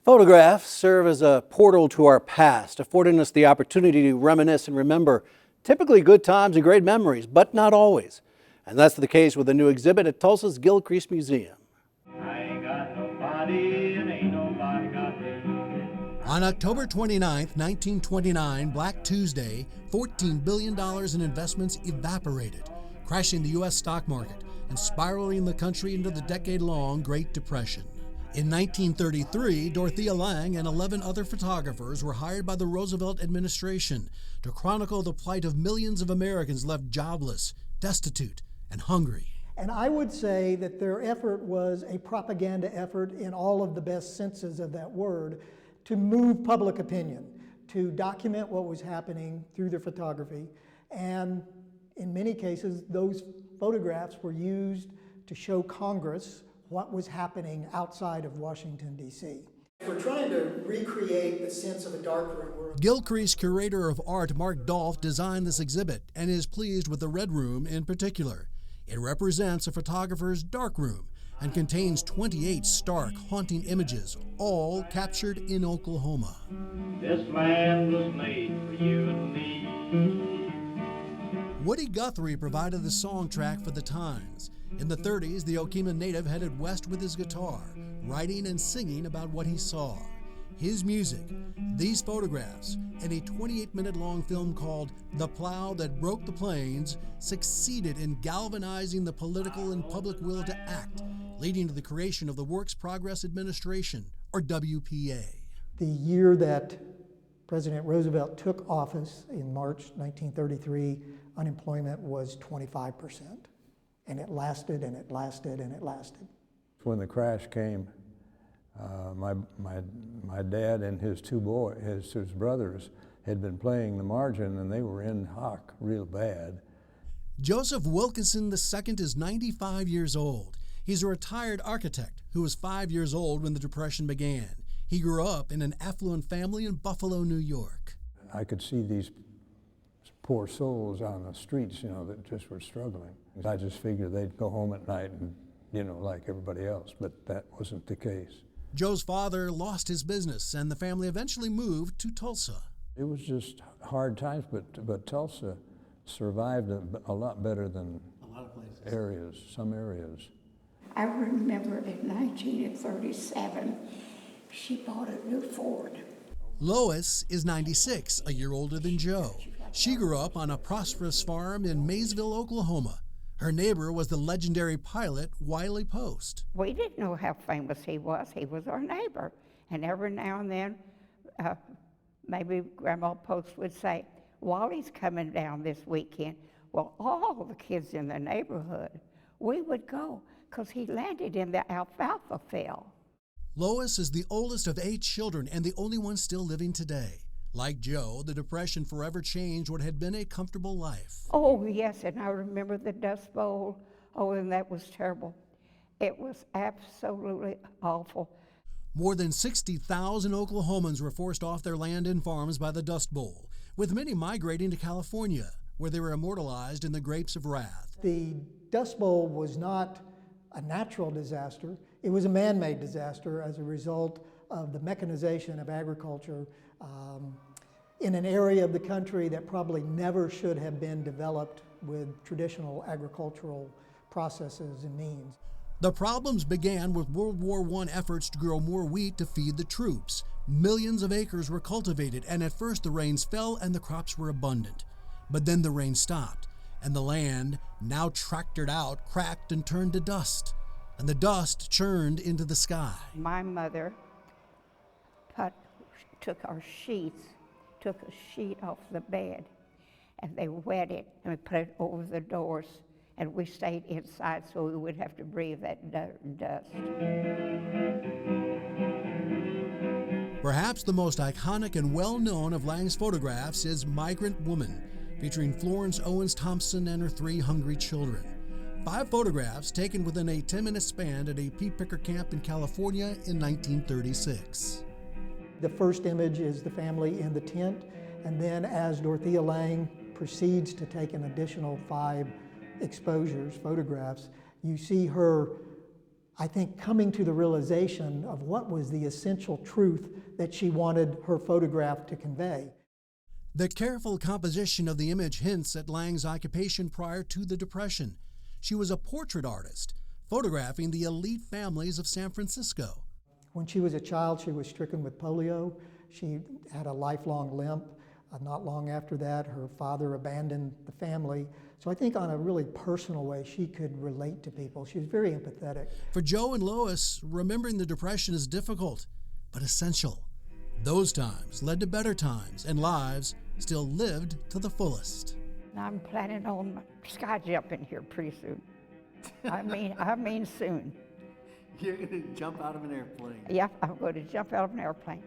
Photographs serve as a portal to our past, affording us the opportunity to reminisce and remember typically good times and great memories, but not always. And that's the case with a new exhibit at Tulsa's Gilcrease Museum. I ain't got nobody and ain't nobody got me. On October 29, 1929, Black Tuesday, $14 billion in investments evaporated, crashing the U.S. stock market and spiraling the country into the decade-long Great Depression. In 1933, Dorothea Lange and 11 other photographers were hired by the Roosevelt administration to chronicle the plight of millions of Americans left jobless, destitute, and hungry. And I would say that their effort was a propaganda effort in all of the best senses of that word to move public opinion, to document what was happening through their photography. And in many cases, those photographs were used to show Congress what was happening outside of Washington, D.C. We're trying to recreate the sense of a darkroom. Gilcrease curator of art Mark Dolph designed this exhibit and is pleased with the Red Room in particular. It represents a photographer's darkroom and contains 28 stark, haunting images, all captured in Oklahoma. This land was made for you and me. Woody Guthrie provided the song track for the Times. In the 30s, the Oklahoman native headed west with his guitar, writing and singing about what he saw. His music, these photographs, and a 28-minute-long film called The Plow That Broke the Plains succeeded in galvanizing the political and public will to act, leading to the creation of the Works Progress Administration, or WPA. The year that President Roosevelt took office in March 1933, unemployment was 25%. And it lasted and it lasted and it lasted. When the crash came, my dad and his his brothers had been playing the margin, and they were in hock real bad. Joseph Wilkinson II is 95 years old. He's a retired architect who was 5 years old when the Depression began. He grew up in an affluent family in Buffalo, New York. I could see these poor souls on the streets, that just were struggling. I just figured they'd go home at night and, like everybody else, but that wasn't the case. Joe's father lost his business, and the family eventually moved to Tulsa. It was just hard times, but Tulsa survived a lot better than A lot of places. Some areas. I remember in 1937, she bought a new Ford. Lois is 96, a year older than Joe. She grew up on a prosperous farm in Maysville, Oklahoma. Her neighbor was the legendary pilot Wiley Post. We didn't know how famous he was. He was our neighbor. And every now and then, maybe Grandma Post would say, Wally's coming down this weekend. Well, all the kids in the neighborhood, we would go because he landed in the alfalfa field. Lois is the oldest of 8 children and the only one still living today. Like Joe, the Depression forever changed what had been a comfortable life. Oh, yes, and I remember the Dust Bowl. Oh, and that was terrible. It was absolutely awful. More than 60,000 Oklahomans were forced off their land and farms by the Dust Bowl, with many migrating to California, where they were immortalized in the Grapes of Wrath. The Dust Bowl was not a natural disaster. It was a man-made disaster as a result of the mechanization of agriculture in an area of the country that probably never should have been developed with traditional agricultural processes and means. The problems began with World War I efforts to grow more wheat to feed the troops. Millions of acres were cultivated, and at first the rains fell and the crops were abundant. But then the rain stopped, and the land, now tractored out, cracked and turned to dust, and the dust churned into the sky. My mother took a sheet off the bed, and they wet it and we put it over the doors, and we stayed inside so we would have to breathe that dust. Perhaps the most iconic and well-known of Lange's photographs is Migrant Woman, featuring Florence Owens Thompson and her 3 hungry children. 5 photographs taken within a 10-minute span at a pea picker camp in California in 1936. The first image is the family in the tent, and then as Dorothea Lange proceeds to take an additional 5 exposures, photographs, you see her I think coming to the realization of what was the essential truth that she wanted her photograph to convey. The careful composition of the image hints at Lange's occupation prior to the Depression. She was a portrait artist, photographing the elite families of San Francisco. When she was a child, she was stricken with polio. She had a lifelong limp. Not long after that, her father abandoned the family. So I think on a really personal way, she could relate to people. She was very empathetic. For Joe and Lois, remembering the Depression is difficult, but essential. Those times led to better times and lives still lived to the fullest. I'm planning on sky jumping here pretty soon. I mean soon. You're going to jump out of an airplane. Yep, I'm going to jump out of an airplane.